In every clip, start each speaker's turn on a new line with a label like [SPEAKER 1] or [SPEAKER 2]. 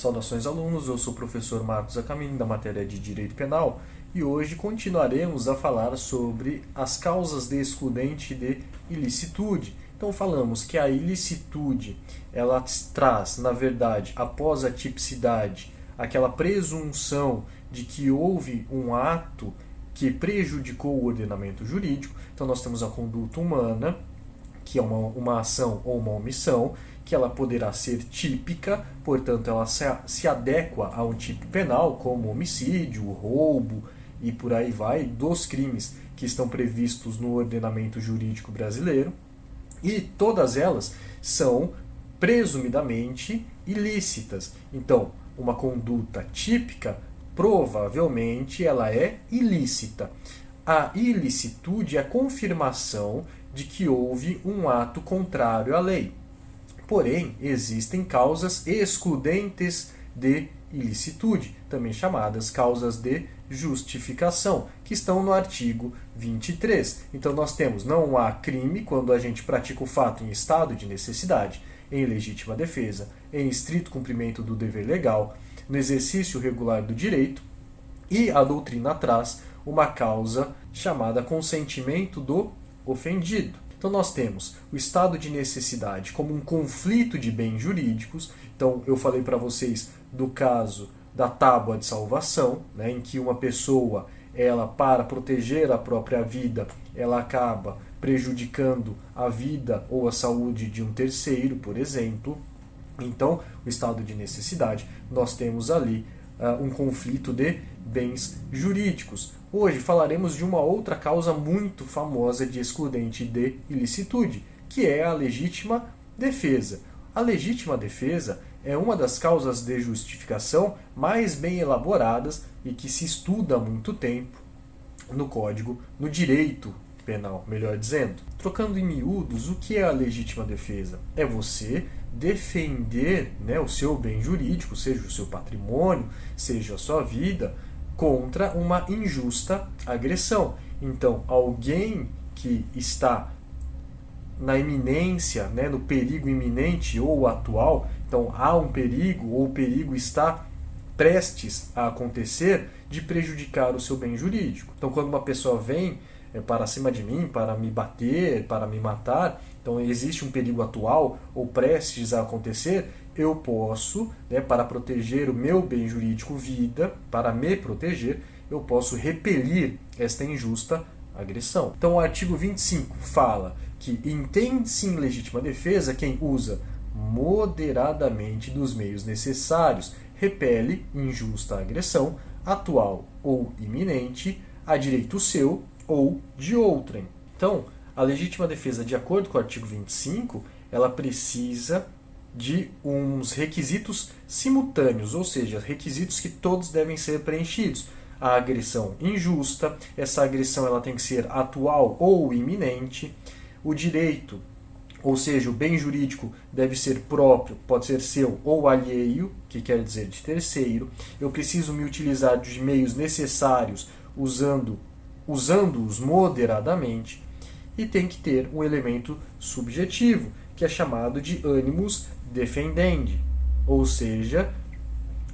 [SPEAKER 1] Saudações alunos, eu sou o professor Marcos Acamin da matéria de Direito Penal e hoje continuaremos a falar sobre as causas de excludente de ilicitude. Então falamos que a ilicitude, ela traz, na verdade, após a tipicidade, aquela presunção de que houve um ato que prejudicou o ordenamento jurídico. Então nós temos a conduta humana, que é uma ação ou uma omissão, que ela poderá ser típica, portanto ela se adequa a um tipo penal, como homicídio, roubo e por aí vai, dos crimes que estão previstos no ordenamento jurídico brasileiro, e todas elas são presumidamente ilícitas. Então, uma conduta típica, provavelmente ela é ilícita. A ilicitude é a confirmação de que houve um ato contrário à lei. Porém, existem causas excludentes de ilicitude, também chamadas causas de justificação, que estão no artigo 23. Então nós temos: não há crime quando a gente pratica o fato em estado de necessidade, em legítima defesa, em estrito cumprimento do dever legal, no exercício regular do direito, e a doutrina traz uma causa chamada consentimento do ofendido. Então nós temos o estado de necessidade como um conflito de bens jurídicos. Então eu falei para vocês do caso da tábua de salvação, em que uma pessoa, ela, para proteger a própria vida, ela acaba prejudicando a vida ou a saúde de um terceiro, por exemplo. Então, o estado de necessidade, nós temos ali um conflito de bens jurídicos. Hoje falaremos de uma outra causa muito famosa de excludente de ilicitude, que é a legítima defesa. A legítima defesa é uma das causas de justificação mais bem elaboradas e que se estuda há muito tempo no Código, no direito penal, melhor dizendo. Trocando em miúdos, o que é a legítima defesa? É você defender, o seu bem jurídico, seja o seu patrimônio, seja a sua vida, contra uma injusta agressão. Então, alguém que está na iminência, no perigo iminente ou atual, então há um perigo ou o perigo está prestes a acontecer de prejudicar o seu bem jurídico. Então, quando uma pessoa vem para cima de mim, para me bater, para me matar, então existe um perigo atual ou prestes a acontecer, eu posso, para proteger o meu bem jurídico vida, para me proteger, eu posso repelir esta injusta agressão. Então o artigo 25 fala que entende-se em legítima defesa quem usa moderadamente dos meios necessários, repele injusta agressão, atual ou iminente, a direito seu ou de outrem. Então, a legítima defesa, de acordo com o artigo 25, ela precisa de uns requisitos simultâneos, ou seja, requisitos que todos devem ser preenchidos. A agressão injusta, essa agressão ela tem que ser atual ou iminente. O direito, ou seja, o bem jurídico, deve ser próprio, pode ser seu ou alheio, que quer dizer de terceiro. Eu preciso me utilizar de meios necessários usando-os moderadamente. E tem que ter um elemento subjetivo, que é chamado de animus defendendi, ou seja,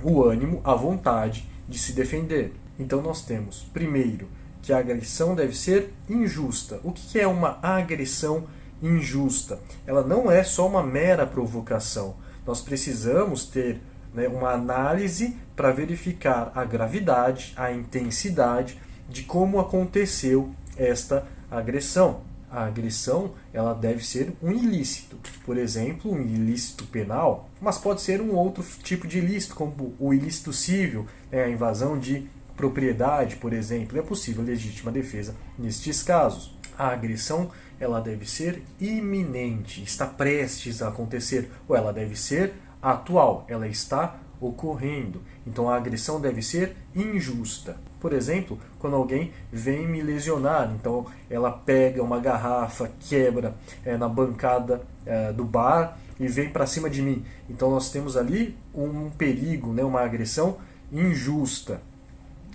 [SPEAKER 1] o ânimo, a vontade de se defender. Então nós temos, primeiro, que a agressão deve ser injusta. O que é uma agressão injusta? Ela não é só uma mera provocação. Nós precisamos ter uma análise para verificar a gravidade, a intensidade de como aconteceu esta agressão. A agressão ela deve ser um ilícito, por exemplo, um ilícito penal, mas pode ser um outro tipo de ilícito, como o ilícito civil, a invasão de propriedade, por exemplo. É possível legítima defesa nestes casos. A agressão ela deve ser iminente, está prestes a acontecer, ou ela deve ser atual, ela está ocorrendo. Então a agressão deve ser injusta. Por exemplo, quando alguém vem me lesionar, então ela pega uma garrafa, quebra na bancada do bar e vem para cima de mim. Então nós temos ali um perigo, uma agressão injusta.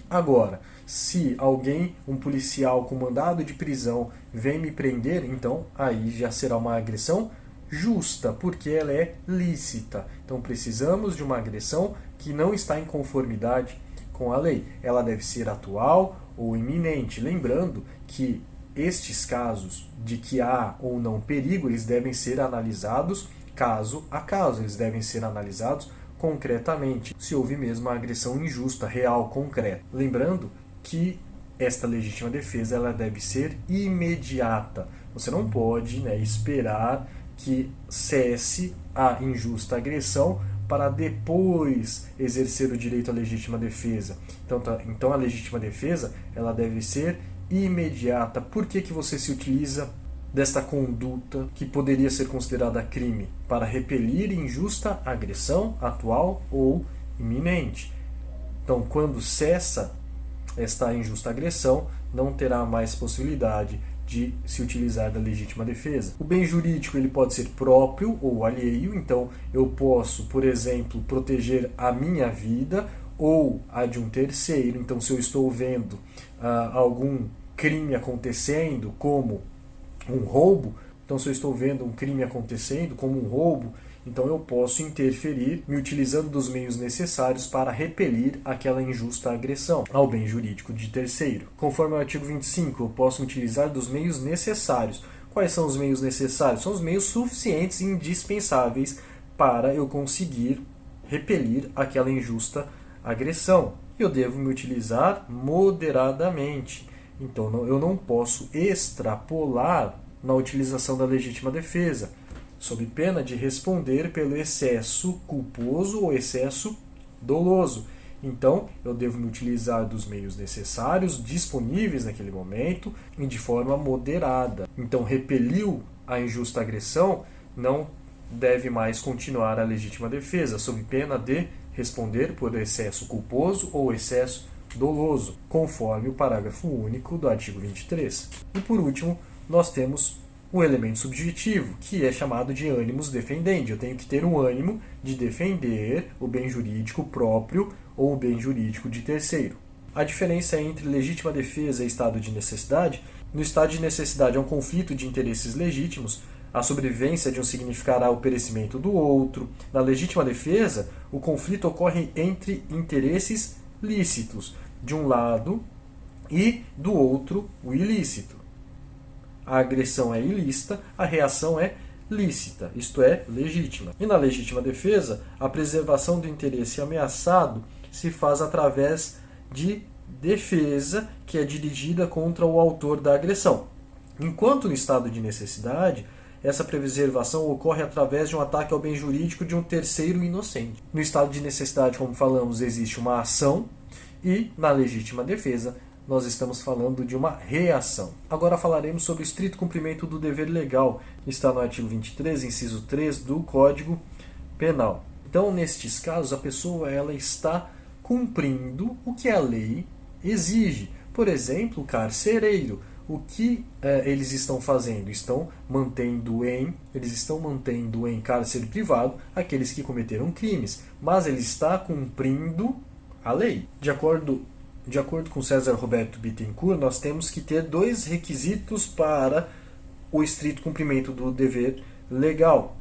[SPEAKER 1] Agora, se alguém, um policial com mandado de prisão, vem me prender, então aí já será uma agressão justa, porque ela é lícita. Então precisamos de uma agressão que não está em conformidade com a lei. Ela deve ser atual ou iminente. Lembrando que estes casos de que há ou não perigo, eles devem ser analisados caso a caso, eles devem ser analisados concretamente, se houve mesmo uma agressão injusta, real, concreta. Lembrando que esta legítima defesa ela deve ser imediata. Você não pode, esperar que cesse a injusta agressão para depois exercer o direito à legítima defesa. Então a legítima defesa ela deve ser imediata. Por que você se utiliza desta conduta que poderia ser considerada crime? Para repelir injusta agressão atual ou iminente. Então, quando cessa esta injusta agressão, não terá mais possibilidade de se utilizar da legítima defesa. O bem jurídico ele pode ser próprio ou alheio, então eu posso, por exemplo, proteger a minha vida ou a de um terceiro. Então, se eu estou vendo algum crime acontecendo, como um roubo, então se eu estou vendo um crime acontecendo, como um roubo, então eu posso interferir me utilizando dos meios necessários para repelir aquela injusta agressão ao bem jurídico de terceiro. Conforme o artigo 25, eu posso utilizar dos meios necessários. Quais são os meios necessários? São os meios suficientes e indispensáveis para eu conseguir repelir aquela injusta agressão. Eu devo me utilizar moderadamente. Então eu não posso extrapolar na utilização da legítima defesa, sob pena de responder pelo excesso culposo ou excesso doloso. Então, eu devo me utilizar dos meios necessários, disponíveis naquele momento, e de forma moderada. Então, repeliu a injusta agressão, não deve mais continuar a legítima defesa, sob pena de responder por excesso culposo ou excesso doloso, conforme o parágrafo único do artigo 23. E, por último, nós temos o elemento subjetivo, que é chamado de ânimos defendendi. Eu tenho que ter um ânimo de defender o bem jurídico próprio ou o bem jurídico de terceiro. A diferença entre legítima defesa e estado de necessidade: no estado de necessidade é um conflito de interesses legítimos, a sobrevivência de um significará o perecimento do outro. Na legítima defesa, o conflito ocorre entre interesses lícitos, de um lado, e do outro, o ilícito. A agressão é ilícita, a reação é lícita, isto é, legítima. E na legítima defesa, a preservação do interesse ameaçado se faz através de defesa que é dirigida contra o autor da agressão. Enquanto no estado de necessidade, essa preservação ocorre através de um ataque ao bem jurídico de um terceiro inocente. No estado de necessidade, como falamos, existe uma ação, e na legítima defesa nós estamos falando de uma reação. Agora falaremos sobre o estrito cumprimento do dever legal, que está no artigo 23, inciso 3 do Código Penal. Então, nestes casos, a pessoa ela está cumprindo o que a lei exige. Por exemplo, o carcereiro. O que eles estão fazendo? Eles estão mantendo em cárcere privado aqueles que cometeram crimes, mas ele está cumprindo a lei. De acordo com César Roberto Bittencourt, nós temos que ter dois requisitos para o estrito cumprimento do dever legal,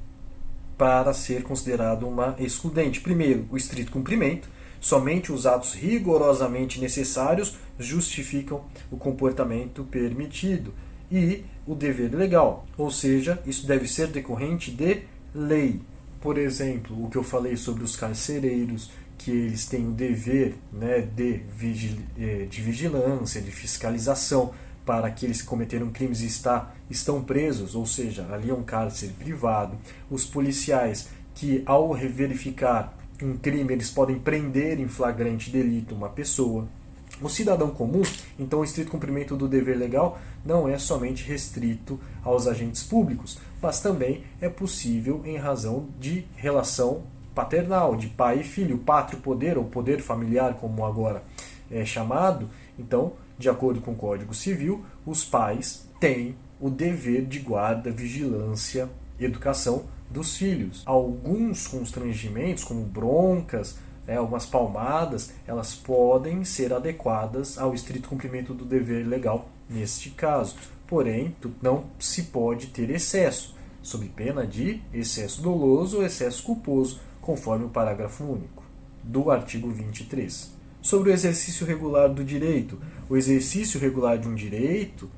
[SPEAKER 1] para ser considerado uma excludente. Primeiro, o estrito cumprimento. Somente os atos rigorosamente necessários justificam o comportamento permitido. E o dever legal, ou seja, isso deve ser decorrente de lei. Por exemplo, o que eu falei sobre os carcereiros, que eles têm o dever de vigilância, de fiscalização para aqueles que cometeram crimes e estão presos, ou seja, ali é um cárcere privado. Os policiais que, ao verificar um crime, eles podem prender em flagrante delito uma pessoa. O cidadão comum, então o estrito cumprimento do dever legal não é somente restrito aos agentes públicos, mas também é possível em razão de relação paternal, de pai e filho, pátrio poder ou poder familiar, como agora é chamado. Então, de acordo com o Código Civil, os pais têm o dever de guarda, vigilância e educação dos filhos. Alguns constrangimentos, como broncas, algumas palmadas, elas podem ser adequadas ao estrito cumprimento do dever legal neste caso. Porém, não se pode ter excesso. sob pena de excesso doloso ou excesso culposo, conforme o parágrafo único do artigo 23. Sobre o exercício regular do direito. O exercício regular de um direito,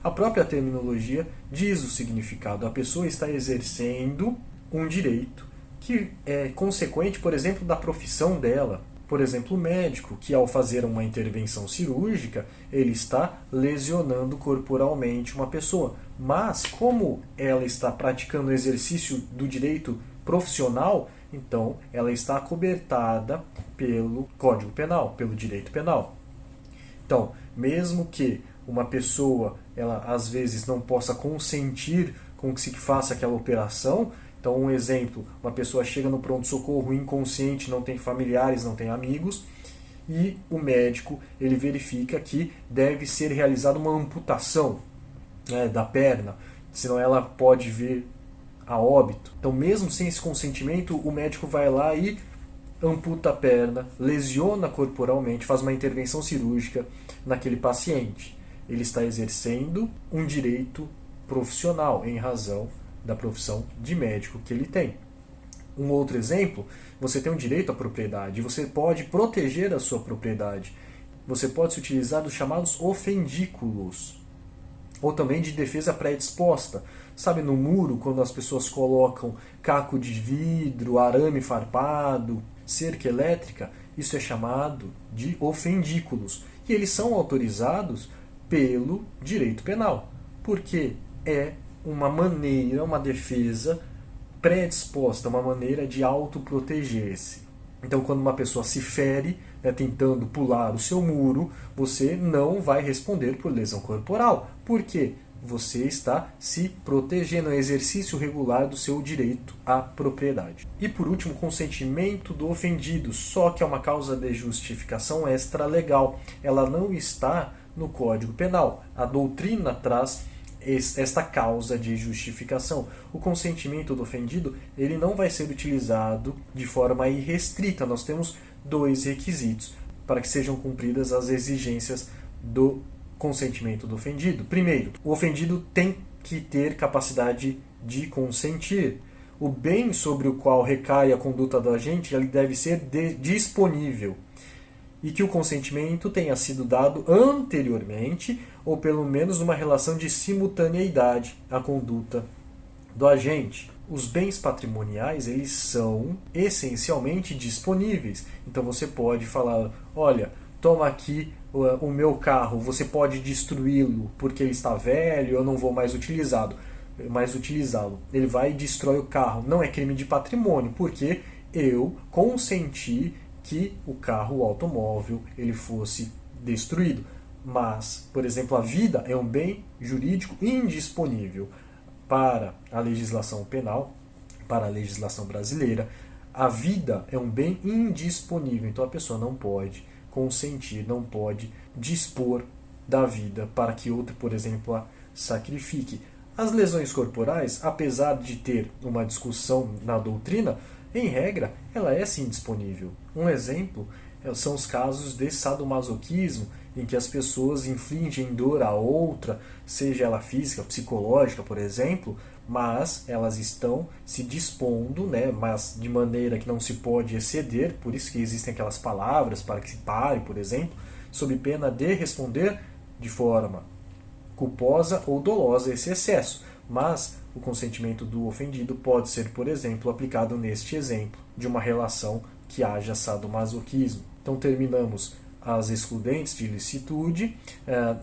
[SPEAKER 1] a própria terminologia diz o significado. A pessoa está exercendo um direito que é consequente, por exemplo, da profissão dela. Por exemplo, o médico, que ao fazer uma intervenção cirúrgica, ele está lesionando corporalmente uma pessoa. Mas, como ela está praticando o exercício do direito profissional, então ela está acobertada pelo Código Penal, pelo direito penal. Então, mesmo que uma pessoa, ela às vezes não possa consentir com que se faça aquela operação, então um exemplo, uma pessoa chega no pronto-socorro inconsciente, não tem familiares, não tem amigos, e o médico ele verifica que deve ser realizada uma amputação, né, da perna, senão ela pode vir a óbito. Então, mesmo sem esse consentimento, o médico vai lá e amputa a perna, lesiona corporalmente, faz uma intervenção cirúrgica naquele paciente. Ele está exercendo um direito profissional em razão da profissão de médico que ele tem. Um outro exemplo, você tem um direito à propriedade, você pode proteger a sua propriedade. Você pode se utilizar dos chamados ofendículos, ou também de defesa predisposta. Sabe, no muro, quando as pessoas colocam caco de vidro, arame farpado, cerca elétrica, isso é chamado de ofendículos. E eles são autorizados pelo direito penal, porque é uma maneira, uma defesa predisposta, uma maneira de autoproteger-se. Então, quando uma pessoa se fere, né, tentando pular o seu muro, você não vai responder por lesão corporal. Por quê? Você está se protegendo, é exercício regular do seu direito à propriedade. E por último, consentimento do ofendido, só que é uma causa de justificação extralegal. Ela não está no Código Penal. A doutrina traz esta causa de justificação. O consentimento do ofendido ele não vai ser utilizado de forma irrestrita. Nós temos dois requisitos para que sejam cumpridas as exigências do consentimento do ofendido. Primeiro, o ofendido tem que ter capacidade de consentir. O bem sobre o qual recai a conduta do agente ele deve ser disponível. E que o consentimento tenha sido dado anteriormente ou pelo menos numa relação de simultaneidade à conduta do agente. Os bens patrimoniais, eles são essencialmente disponíveis. Então você pode falar, olha, toma aqui o meu carro, você pode destruí-lo porque ele está velho, eu não vou mais utilizá-lo. Ele vai e destrói o carro. Não é crime de patrimônio, porque eu consenti que o carro, o automóvel, ele fosse destruído. Mas, por exemplo, a vida é um bem jurídico indisponível. Para a legislação penal, para a legislação brasileira, a vida é um bem indisponível. Então a pessoa não pode consentir, não pode dispor da vida para que outro, por exemplo, a sacrifique. As lesões corporais, apesar de ter uma discussão na doutrina, em regra, ela é sim disponível. Um exemplo são os casos de sadomasoquismo, em que as pessoas infligem dor a outra, seja ela física, psicológica, por exemplo, mas elas estão se dispondo, né, mas de maneira que não se pode exceder, por isso que existem aquelas palavras para que se pare, por exemplo, sob pena de responder de forma culposa ou dolosa esse excesso. Mas o consentimento do ofendido pode ser, por exemplo, aplicado neste exemplo de uma relação que haja sadomasoquismo. Então terminamos as excludentes de ilicitude.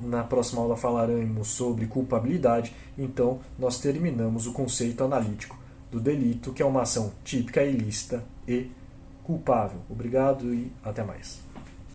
[SPEAKER 1] Na próxima aula falaremos sobre culpabilidade. Então nós terminamos o conceito analítico do delito, que é uma ação típica, ilícita e culpável. Obrigado e até mais.